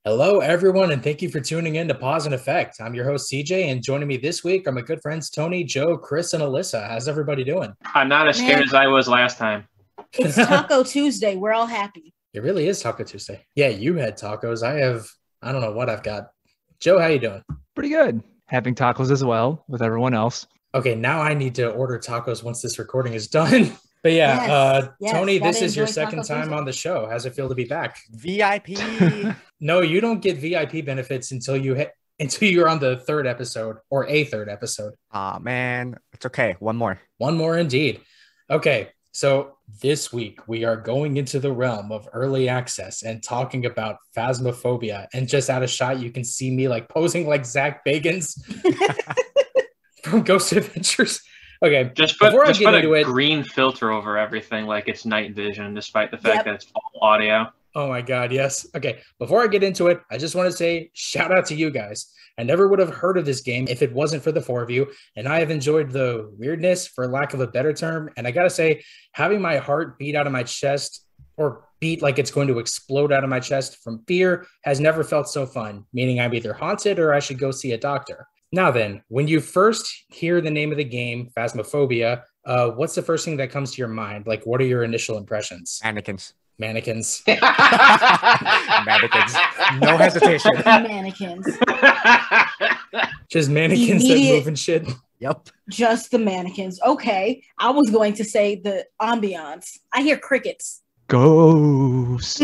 Hello, everyone, and thank you for tuning in to Pause and Effect. I'm your host, CJ, and joining me this week are my good friends Tony, Joe, Chris, and Alyssa. How's everybody doing? I'm not as scared as I was last time. It's Taco Tuesday. We're all happy. It really is Taco Tuesday. Yeah, you had tacos. I don't know what I've got. Joe, how you doing? Pretty good. Having tacos as well with everyone else. Okay, now I need to order tacos once this recording is done. But yeah, Yes, Tony, gotta this is your enjoy second Taco time Tuesday. on the show. How's it feel to be back? VIP. No, you don't get VIP benefits until you're on the third episode or a third episode. Aw, man. It's okay. One more. One more indeed. Okay, so this week we are going into the realm of early access and talking about Phasmophobia. And just out of shot, you can see me like posing like Zach Bagans from Ghost Adventures. Okay, Just put into a it, green filter over everything like it's night vision, despite the fact Yep. that it's all audio. oh my God, yes. Okay, before I get into it, I just want to say shout out to you guys. I never would have heard of this game if it wasn't for the four of you, and I have enjoyed the weirdness, for lack of a better term. And I gotta say, having my heart beat out of my chest, or beat like it's going to explode out of my chest from fear, has never felt so fun, meaning I'm either haunted or I should go see a doctor. Now then, when you first hear the name of the game, Phasmophobia, what's the first thing that comes to your mind? Like, what are your initial impressions? Mannequins. Mannequins. Mannequins. No hesitation. Mannequins. Just mannequins that move and shit. Yep. Just the mannequins. Okay. I was going to say the ambiance. I hear crickets. Ghost.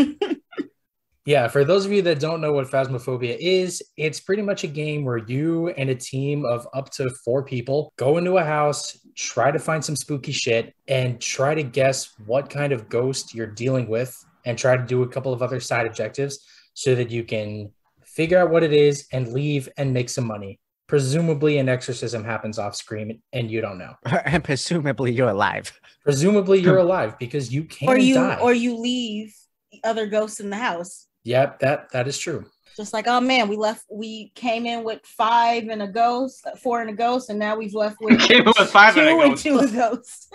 Yeah, for those of you that don't know what Phasmophobia is, it's pretty much a game where you and a team of up to 4 people go into a house, try to find some spooky shit, and try to guess what kind of ghost you're dealing with, and try to do a couple of other side objectives so that you can figure out what it is and leave and make some money. Presumably an exorcism happens off screen and you don't know. And presumably you're alive. Presumably you're alive because you can't die. Or you leave the other ghosts in the house. Yep, that is true. Just like, oh man, we came in with 4 and a ghost, and now we've left with We came in with 5 and a 2 and ghost. 2 a ghost.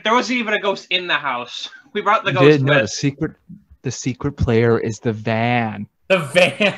There wasn't even a ghost in the house. We brought the ghost No, with. the secret player is the van. The van.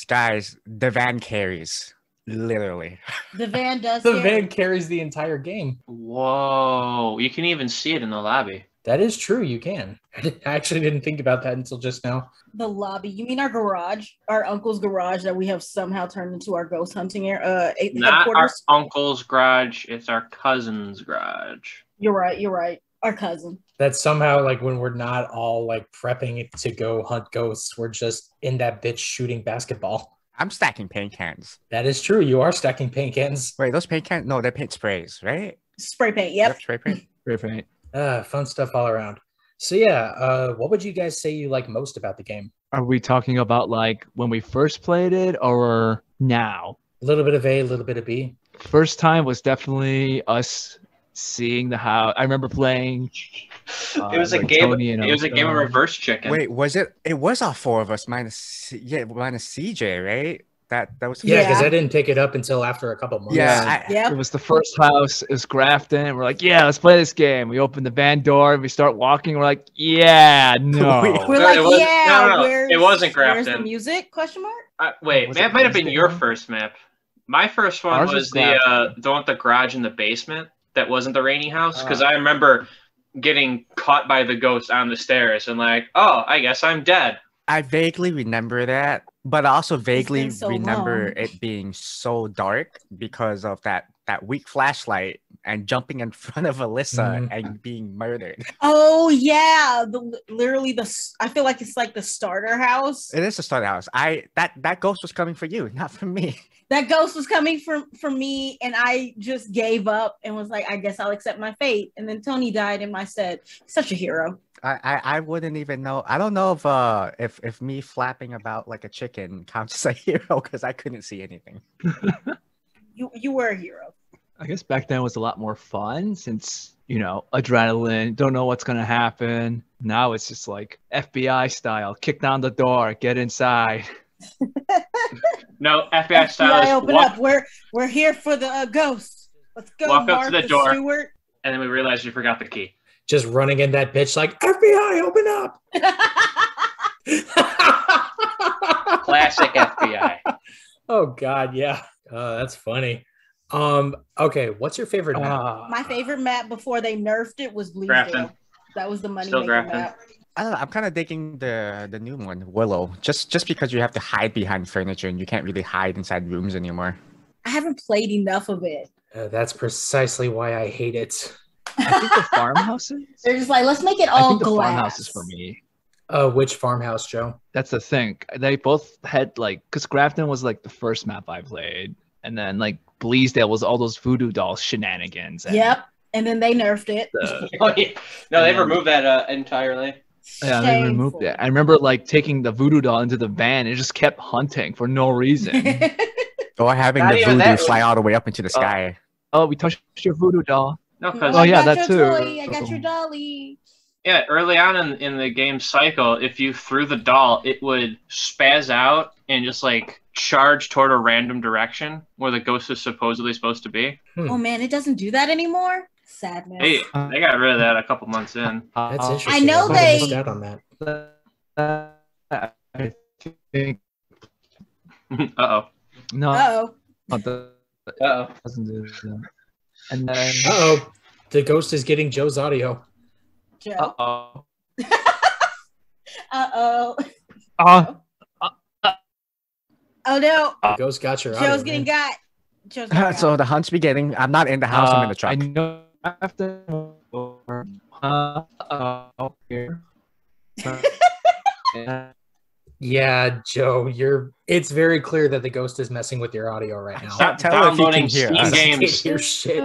Guys, the van carries. Literally. The van does The carry. van carries the entire game. Whoa. You can even see it in the lobby. That is true. You can. I actually didn't think about that until just now. The lobby. You mean our garage? Our uncle's garage that we have somehow turned into our ghost hunting area? Not our Headquarters? uncle's garage. It's our cousin's garage. You're right. Our cousin. That somehow, like, when we're not all like prepping to go hunt ghosts, we're just in that bitch shooting basketball. I'm stacking paint cans. That is true. You are stacking paint cans. Wait, those paint cans? No, they're paint sprays, right? Spray paint. Yep. Spray paint. Perfect. Fun stuff all around. So yeah, what would you guys say you like most about the game? Are we talking about like when we first played it or now? A little bit of A, a little bit of B. First time was definitely us seeing the house. I remember playing. It was a with game. Tony and It was a game of Ocho. reverse chicken. Wait, was it? It was all 4 of us minus CJ, right? That was. Yeah, because Yeah. I didn't pick it up until after a couple months. Yeah. Yep. It was the first house. It was Grafton. We're like, yeah, let's play this game. We open the van door and we start walking. We're like, yeah, no. We're No, like, it wasn't- yeah. no. Where's, It wasn't Where's the Grafton. music? Question mark. Wait, Was that it might have been Wednesday your one? first map. My first one Ours was was the Grafton. one with the garage in the basement that wasn't the rainy house, because Oh. I remember getting caught by the ghost on the stairs and like, oh, I guess I'm dead. I vaguely remember that, but I also vaguely been so remember long. it being so dark because of that weak flashlight and jumping in front of Alissa Mhm. and being murdered. Oh yeah. Literally I feel like it's like the starter house. It is a start house. That ghost was coming for you, not for me. That ghost was coming for me, and I just gave up and was like, I guess I'll accept my fate. And then Tony died in my stead. Such a hero. I wouldn't even know. I don't know if me flapping about like a chicken counts as a hero because I couldn't see anything. You were a hero. I guess back then was a lot more fun since, adrenaline, don't know what's going to happen. Now it's just like FBI style, kick down the door, get inside. No, FBI style FBI, is open up. We're here for the ghost. Let's go. Walk up to the Martha door. Stewart. and then we realized you forgot the key. Just running in that bitch like, FBI, open up. Classic FBI. Oh God, yeah. That's funny. Okay, what's your favorite map? My favorite map before they nerfed it was Grafton. Bleasdale. That was the money Still maker Grafton. map. I don't know. I'm kind of digging the new one, Willow. Just because you have to hide behind furniture and you can't really hide inside rooms anymore. I haven't played enough of it. That's precisely why I hate it. I think the farmhouses. They're just like, let's make it I all think the glass. farmhouses for me. Which farmhouse, Joe? That's the thing. They both had like, because Grafton was like the first map I played, and then like Bleasdale was all those voodoo doll shenanigans. And Yep. And then they nerfed it. Oh, yeah. No, they've removed that entirely. Yeah, they removed it. I remember like taking the voodoo doll into the van and just kept hunting for no reason. Or having Not the even voodoo that fly all the way up into the sky. Oh, we touched your voodoo doll. No, because Oh, yeah, I got that your too. toy, I got your dolly. yeah, early on in the game cycle, if you threw the doll, it would spaz out and just like charge toward a random direction where the ghost is supposedly supposed to be. Oh man, it doesn't do that anymore. Sadness. They got rid of that a couple months in. That's interesting. I know might have they- missed out on that. I think Uh-oh. no, Uh-oh. not the Uh-oh. doesn't do that. And then Uh-oh. The ghost is getting Joe's audio. Joe. uh-oh. Uh-oh. Oh, Oh no. The ghost got your audio. Joe's getting man. got. Joe's getting got. So the hunt's beginning. I'm not in the house. I'm in the truck. I know after here. Yeah, Joe, it's very clear that the ghost is messing with your audio right now. Stop Tell her if you downloading can hear Steam us. I can't games. hear shit.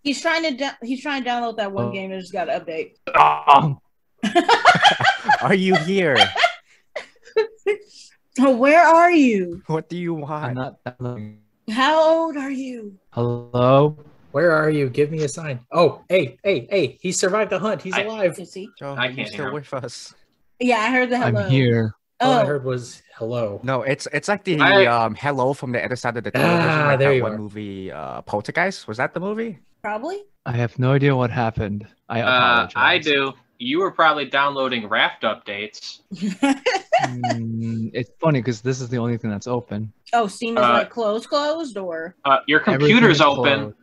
He's trying to download that one game that just got an update. Are you here? Oh, where are you? What do you I'm want? not downloading. How old are you? Hello? Where are you? Give me a sign. Oh, hey. He survived the hunt. He's alive. You see? Joe, I are you can't still hear. with us? Yeah, I heard the hello. I'm here. All I Oh, heard was hello. No, it's like the I- hello from the other side of the television. Like there that you one are. movie, Poltergeist. Was that the movie? probably. I have no idea what happened. I apologize. I do. You were probably downloading Raft updates. It's funny because this is the only thing that's open. Oh, Steam is Uh, like closed, or Your Everything computer's is open. closed.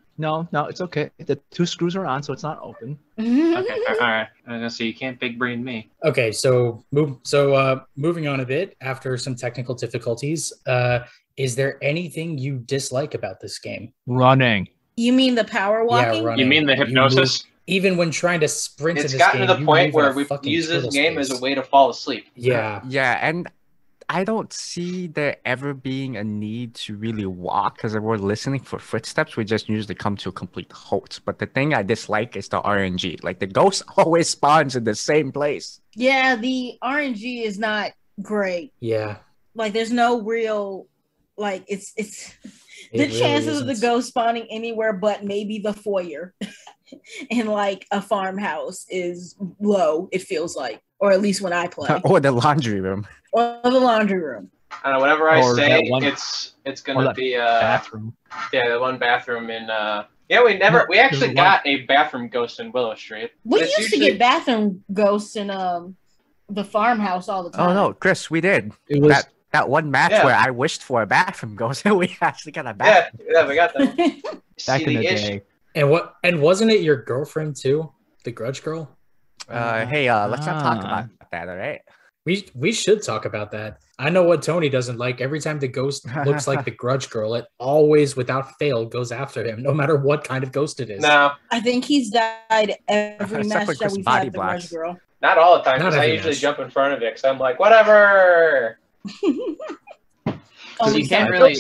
No, it's okay. The two screws are on, so it's not open. Okay, all right. I was gonna say you can't big brain me. Okay, moving on a bit after some technical difficulties. Is there anything you dislike about this game? Running. You mean the power walking? running. You mean the You hypnosis? Even when trying to sprint It's in this gotten game, to the you point move in where a we've fucking used this turtle game as space. a way to fall asleep. Yeah. Yeah, and I don't see there ever being a need to really walk because if we're listening for footsteps, we just usually come to a complete halt. But the thing I dislike is the RNG. Like the ghost always spawns in the same place. Yeah, the RNG is not great. Yeah. Like, there's no real, like, it's It the really chances of the isn't. ghost spawning anywhere but maybe the foyer in like a farmhouse is low. It feels like, or at least when I play, Or the laundry room. or the laundry room. I don't know. Whatever I Or say, that one- it's or gonna that be Bathroom. yeah, the one bathroom in yeah, we there's actually one- got a bathroom ghost in Willow Street. We It's used to usually- get bathroom ghosts in the farmhouse all the time. Oh no, Chris, we did. It was That one match Yeah. where I wished for a bathroom ghost and we actually got a Yeah, bathroom. yeah, we got that. back See, in the issue- day. And wasn't it your girlfriend too? The grudge girl? Hey, let's not talk about that, all right? We should talk about that. I know what Tony doesn't like. Every time the ghost looks like the grudge girl, it always, without fail, goes after him, no matter what kind of ghost it is. No, I think he's died every Except match for that Chris we've Body had the Blocks. Grudge Girl. not all the time. Not Because I every usually match. jump in front of it. Because I'm like, whatever. Oh, So you he's can't done. really.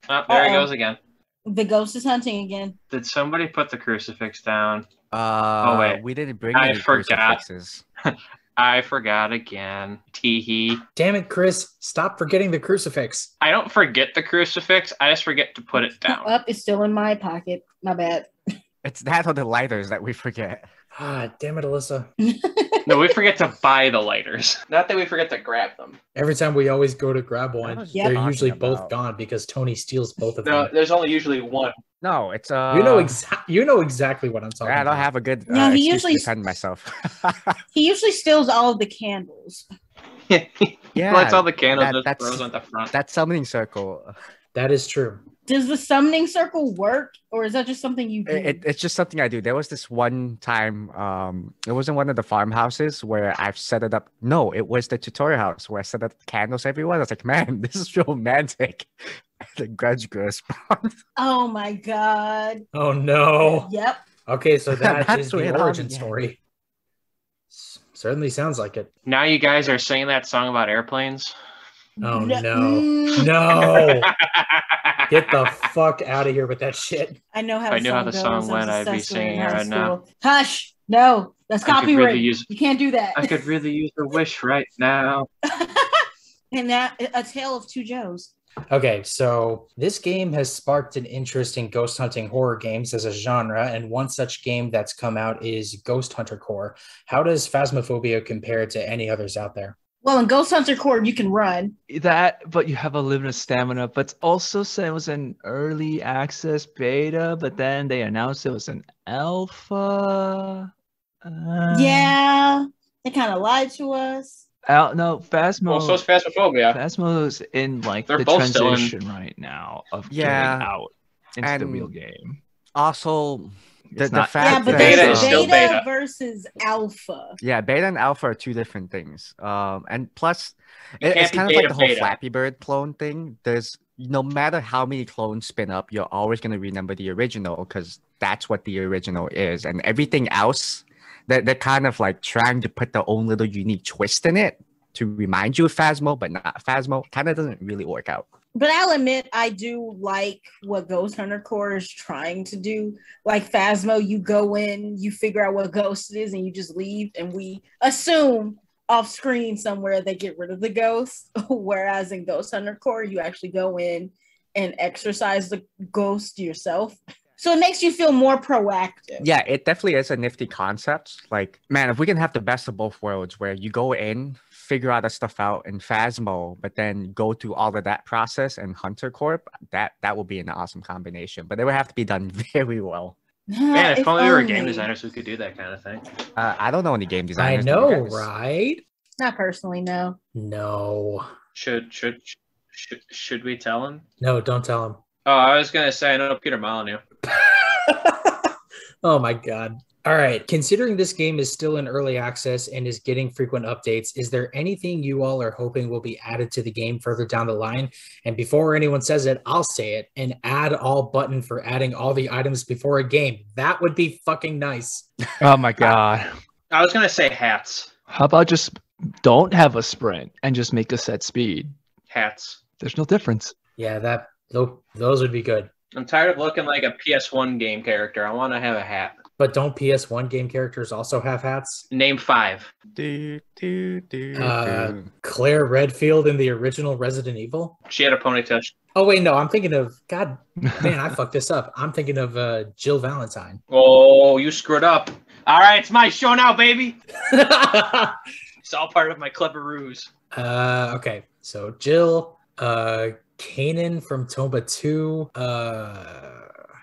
Oh, there he Uh-oh. goes again. The ghost is hunting again. Did somebody put the crucifix down? wait. We didn't bring I any forgot. crucifixes. I forgot again. Teehee. Damn it, Chris. Stop forgetting the crucifix. I don't forget the crucifix. I just forget to put it down. Up, it's still in my pocket. My bad. It's that or the lighters that we forget. Ah, damn it, Alyssa. No, we forget to buy the lighters. Not that we forget to grab them. Every time we always go to grab one, was they're talking usually both about? gone because Tony steals both of No, them. there's only usually one. No, it's You know exactly what I'm talking I don't about. have a good No, he excuse usually to defend myself. He usually steals all of the candles. Yeah, Lights all the candles, just that's throws on the front. that summoning circle. That is true. Does the summoning circle work, or is that just something you do? It's just something I do. There was this one time, it wasn't one of the farmhouses where I've set it up. No, it was the tutorial house where I set up candles everywhere. I was like, man, this is romantic. The grudge grew spawned. Oh my god. Oh no. Yep. Okay, so that That's is the where it all origin began. story. Certainly sounds like it. Now you guys are singing that song about airplanes. Oh No- no. Mm, No. Get the fuck out of here with that shit. I know how If I knew how the goes. song I went, was I'd be obsessed with it in singing it high right now. school. Hush. No, that's I could really copyright. use- You can't do that. I could really use a wish right now. And that A Tale of Two Joes. Okay, so this game has sparked an interest in ghost hunting horror games as a genre, and one such game that's come out is Ghost Hunter Core. How does Phasmophobia compare to any others out there? Well, in Ghost Hunter Core, you can run. That, but you have a limited stamina. But also said it was an early access beta, but then they announced it was an alpha. Yeah, they kind of lied to us. No, Phasmo. Well, so is Phasmophobia. Phasmo's in like They're the both still in- transition right now of Yeah, getting out into the and real game. Also, It's the not- fact Yeah, but that Beta there's is still beta beta. versus alpha. yeah, beta and alpha are two different things. And plus, You can't it's be kind of like beta, the whole beta. Flappy Bird clone thing. There's no matter how many clones spin up, you're always gonna remember the original because that's what the original is, and everything else, they're kind of like trying to put their own little unique twist in it to remind you of Phasmo, but not Phasmo. Kind of doesn't really work out. But I'll admit, I do like what Ghost Hunter Core is trying to do. Like Phasmo, you go in, you figure out what ghost it is, and you just leave. And we assume off screen somewhere they get rid of the ghost. Whereas in Ghost Hunter Core, you actually go in and exercise the ghost yourself. So it makes you feel more proactive. Yeah, it definitely is a nifty concept. Like, man, if we can have the best of both worlds where you go in, figure out the stuff out in Phasmo, but then go through all of that process in Hunter Corp, that will be an awesome combination. But it would have to be done very well. Man, if only we were game designers who could do that kind of thing. I don't know any game I designers. do you know, guys? right? Not personally, no. No. Should we tell him? No, don't tell him. Oh, I was gonna say I know Peter Molyneux. Oh my god. All right. Considering this game is still in early access and is getting frequent updates, is there anything you all are hoping will be added to the game further down the line? And before anyone says it, I'll say it: an add all button for adding all the items before a game. That would be fucking nice. Oh my god. I was gonna say hats. How about just don't have a sprint and just make a set speed? Hats. There's no difference. Yeah, those would be good. I'm tired of looking like a PS1 game character. I want to have a hat. But don't PS1 game characters also have hats? Name 5. Do, do, do, Uh, do. Claire Redfield in the original Resident Evil? She had a ponytail. Oh, wait, no. I'm thinking of... God, man, I fucked this up. I'm thinking of Jill Valentine. Oh, you screwed up. All right, it's my show now, baby. It's all part of my clever ruse. Okay, so Jill, Kanan from Tomba 2.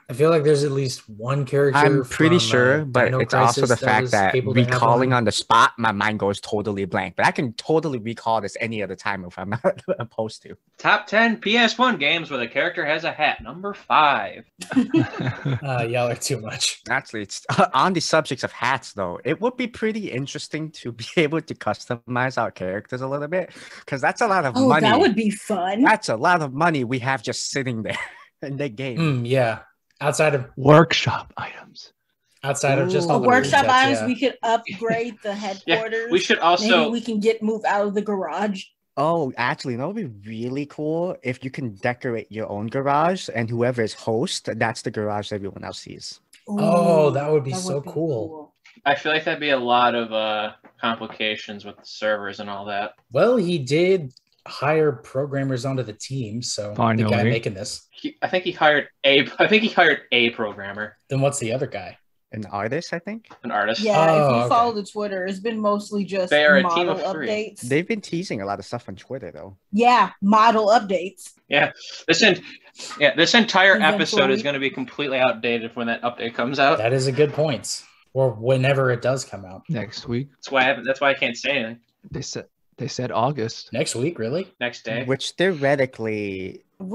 I feel like there's at least one character. I'm pretty from, sure, but Dino it's also the Crisis fact was that able to have recalling one. on the spot, my mind goes totally blank. But I can totally recall this any other time if I'm not opposed to. Top 10 PS1 games where the character has a hat. Number 5. Y'all are too much. Actually, it's on the subjects of hats, though. It would be pretty interesting to be able to customize our characters a little bit, because that's a lot of Oh, money. that would be fun. That's a lot of money we have just sitting there in the game. Yeah. Outside of Workshop items. just Ooh. all the Workshop resets, items, yeah. we could upgrade the headquarters. We should Maybe also. we can move out of the garage. Oh, actually, that would be really cool if you can decorate your own garage, and whoever is host, that's the garage everyone else sees. Oh, Ooh, that would be so cool. I feel like that'd be a lot of complications with the servers and all that. Well, he did hire programmers onto the team, so the Finally. guy making this. I think he hired a programmer, Then what's the other guy? An artist, I think. an artist. Yeah, if Oh, you okay. follow the Twitter, it's been mostly just They are a model team of 3. updates. They've been teasing a lot of stuff on Twitter, though. Yeah, model updates. Yeah. This entire Eventually. episode is going to be completely outdated when that update comes out. That is a good point. Or whenever it does come out. Next week. That's why I can't say anything. They said They said August. Next week, really? Next day. Which theoretically, They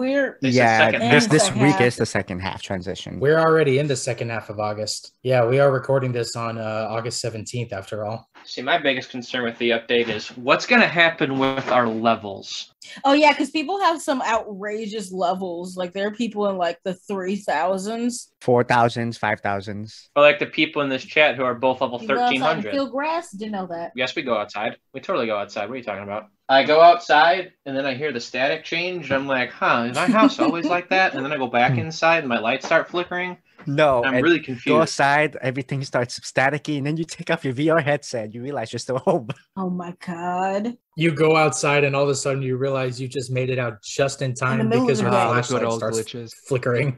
said yeah, second half. this Second week half. is the second half transition. We're already in the second half of August. Yeah, we are recording this on August 17th after all. See, my biggest concern with the update is what's going to happen with our levels. Oh yeah, because people have some outrageous levels. Like there are people in like the 3,000s. 4,000s, 5,000s. Or like the people in this chat who are both level You go outside and 1,300. feel grass? Didn't know that. Yes, we go outside. We totally go outside. What are you talking about? I go outside and then I hear the static change. I'm like, huh, is my house always like that? And then I go back inside and my lights start flickering. No, I'm and really go confused. outside, everything starts staticky, and then you take off your VR headset, you realize you're still home. Oh my god. You go outside and all of a sudden you realize you just made it out just in time middle of because the your day. The good flashlight old starts glitches. flickering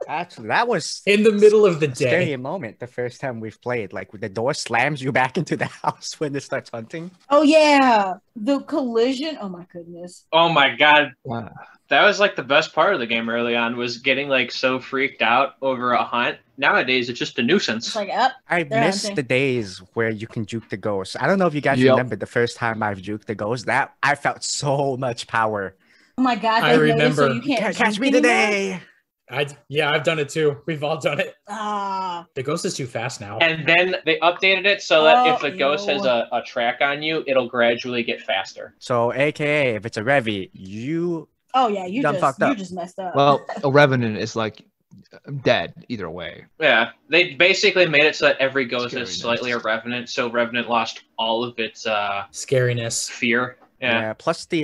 Actually, that was in the middle of the a scary day. moment the first time we've played. Like the door slams you back into the house when it starts hunting. Oh yeah. The collision. Oh my goodness. Oh my god. Wow. That was like the best part of the game early on, was getting like so freaked out over a hunt. Nowadays, it's just a nuisance. It's like up. I They're miss hunting. the days where you can juke the ghost. I don't know if you guys Yep. remember the first time I've juked the ghost. That I felt so much power. Oh my god. I they made it so remember. you can't Catch juke me anymore? today. I've done it too. We've all done it. Ah. The ghost is too fast now. And then they updated it so that if the Oh, ghost has ew. a track on you, it'll gradually get faster. So, AKA, if it's a Revy, you Oh yeah, you Done fucked up. just messed up. Well, a revenant is like dead either way. Yeah, they basically made it so that every ghost is Scariness. slightly a revenant, so revenant lost all of its Scariness. fear. Yeah. Plus the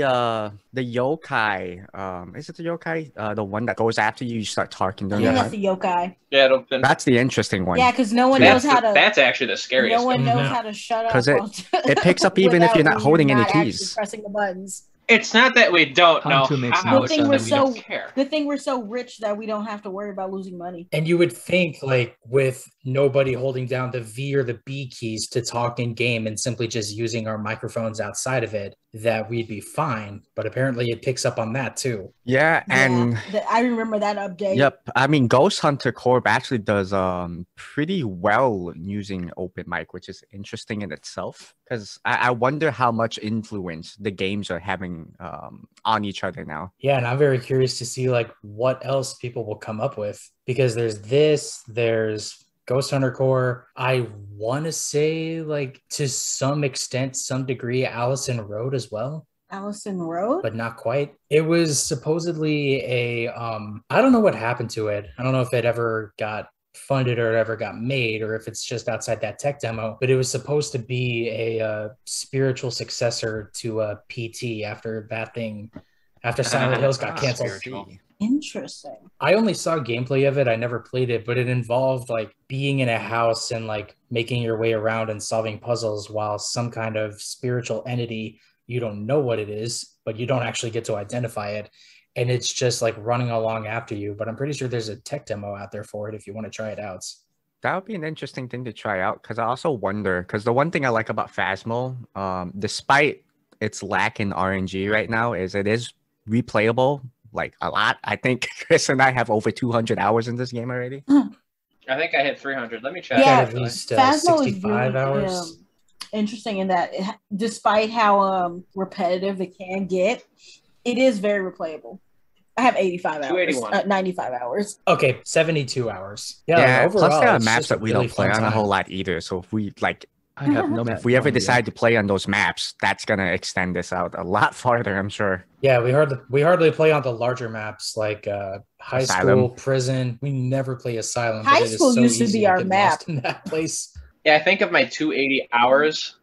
yokai. Is it the yokai? The one that goes after you, you start talking I during think the that's hunt? the yokai. Yeah, it'll been, That's the interesting one. Yeah, because no one that's, knows how to. that's actually the scariest. No one thing. knows Yeah. how to shut up. 'Cause it- while- it picks up even if you're without not holding any actually keys. pressing the buttons. It's not that we don't Time know to makes how, no it's sense. that we don't So- care. Good thing we're so rich that we don't have to worry about losing money. And you would think, like, with nobody holding down the V or the B keys to talk in game and simply just using our microphones outside of it, that we'd be fine. But apparently it picks up on that too. Yeah, and Yeah, I remember that update. yep. I mean, Ghost Hunter Corp actually does pretty well using open mic, which is interesting in itself. Because I wonder how much influence the games are having on each other now. Yeah, and I'm very curious to see like what else people will come up with, because there's Ghost Hunter Core. I want to say, like, to some extent, some degree, Allison Road as well, Allison Road. but not quite. It was supposedly a I don't know what happened to it. I don't know if it ever got funded or it ever got made, or if it's just outside that tech demo, but it was supposed to be a spiritual successor to PT after Silent Hills got canceled. Spiritual. Interesting. I only saw gameplay of it. I never played it, but it involved like being in a house and like making your way around and solving puzzles while some kind of spiritual entity, you don't know what it is, but you don't actually get to identify it. And it's just like running along after you. But I'm pretty sure there's a tech demo out there for it if you want to try it out. That would be an interesting thing to try out, because I also wonder, because the one thing I like about Phasmo, despite its lack in RNG right now, is it is replayable like a lot. I think Chris and I have over 200 hours in this game already. I think I hit 300. Let me check. Yeah, At least Phasmo is 65 really hours. interesting in that, despite how repetitive it can get, it is very replayable. I have 85 hours, 281. 95 hours. Okay, 72 hours. Yeah, Yeah, like, plus overall, there are it's maps just a that we really don't play fun on a time. whole lot either. So if we like, I have no. if we ever idea. decide to play on those maps, that's gonna extend this out a lot farther, I'm sure. Yeah, we hardly play on the larger maps like high Asylum. school, prison. We never play Asylum. but High it is school so used to easy be our get map. lost in that place. Yeah, I think of my 280 hours.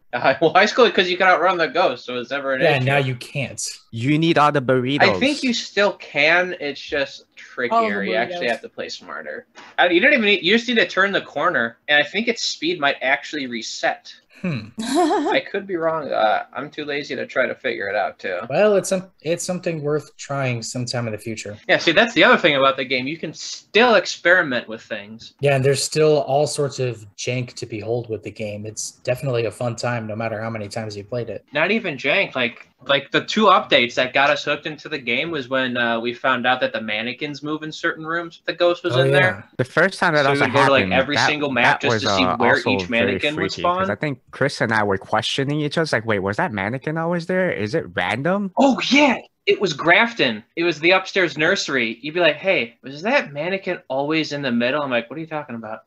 Well, high school, because you can outrun the ghost, so it's never an Yeah, issue. now you can't. You need all the burritos. I think you still can. It's just trickier. You actually burritos. have to play smarter. You don't even need. You just need to turn the corner, and I think its speed might actually reset. I could be wrong. I'm too lazy to try to figure it out too. Well, it's something worth trying sometime in the future. Yeah, see, that's the other thing about the game. You can still experiment with things. Yeah, and there's still all sorts of jank to behold with the game. It's definitely a fun time, no matter how many times you played it. Not even jank. Like Like the 2 updates that got us hooked into the game was when we found out that the mannequins move in certain rooms if the ghost was in there. The first time that So we also would go to like happened, every single map that just was to see where also each very mannequin would freaky because I spawn. think Chris and I were questioning each other. Like, wait, was that mannequin always there? Is it random? Oh yeah, it was Grafton. It was the upstairs nursery. You'd be like, "Hey, was that mannequin always in the middle?" I'm like, "What are you talking about?"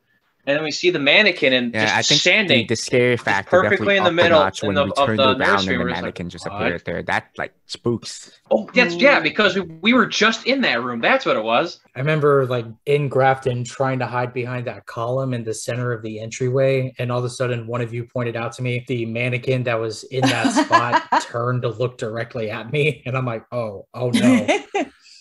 And then we see the mannequin and Yeah, I just think standing the scary factor perfectly definitely in the upped the middle notch when we of turned the around nursery. and the We're just mannequin like, just "What?" appeared there. That like spooks. Oh, yeah, because we were just in that room. That's what it was. I remember like in Grafton trying to hide behind that column in the center of the entryway, and all of a sudden one of you pointed out to me the mannequin that was in that spot turned to look directly at me, and I'm like, oh no,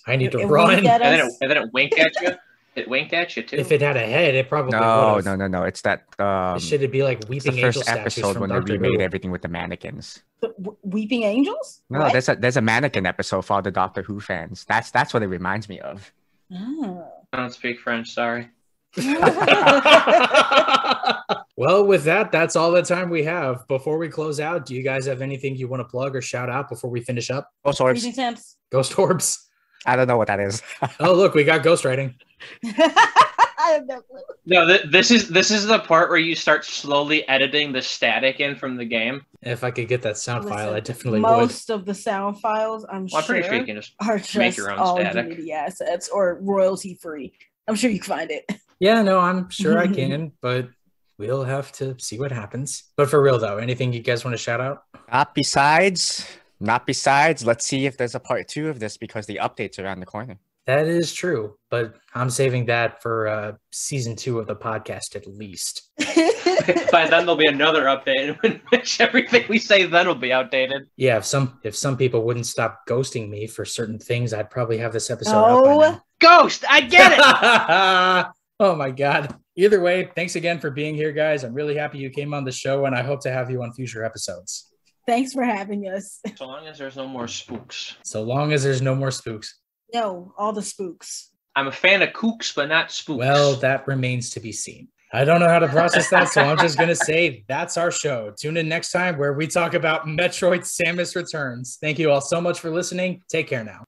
I need to run. And then it winked at you. It winked at you too. If it had a head, it probably No, would have. no. It's that It should be like it's weeping the angel first statues episode from when Doctor they remade Who. everything with the mannequins. Weeping Angels? No, What? there's a mannequin episode for all the Doctor Who fans. That's what it reminds me of. Oh. I don't speak French. Sorry. Well, with that, that's all the time we have. Before we close out, do you guys have anything you want to plug or shout out before we finish up? Ghost orbs. Freezing temps. Ghost orbs. I don't know what that is. Oh, look, we got ghostwriting. I have no clue. No, this is the part where you start slowly editing the static in from the game. If I could get that sound file, I definitely most of the sound files, I'm Well, I'm pretty sure, sure you can just are make just your own all static. Unity assets or royalty free. I'm sure you can find it. Yeah, no, I'm sure I can, but we'll have to see what happens. But for real, though, anything you guys want to shout out? Not besides. Let's see if there's a part 2 of this because the update's around the corner. That is true, but I'm saving that for season 2 of the podcast at least. By then there'll be another update in which everything we say then will be outdated. Yeah, if some people wouldn't stop ghosting me for certain things, I'd probably have this episode up by now. Ghost, I get it. Oh my god. Either way, thanks again for being here, guys. I'm really happy you came on the show, and I hope to have you on future episodes. Thanks for having us. So long as there's no more spooks. So long as there's no more spooks. No, all the spooks. I'm a fan of kooks, but not spooks. Well, that remains to be seen. I don't know how to process that, so I'm just going to say that's our show. Tune in next time where we talk about Metroid Samus Returns. Thank you all so much for listening. Take care now.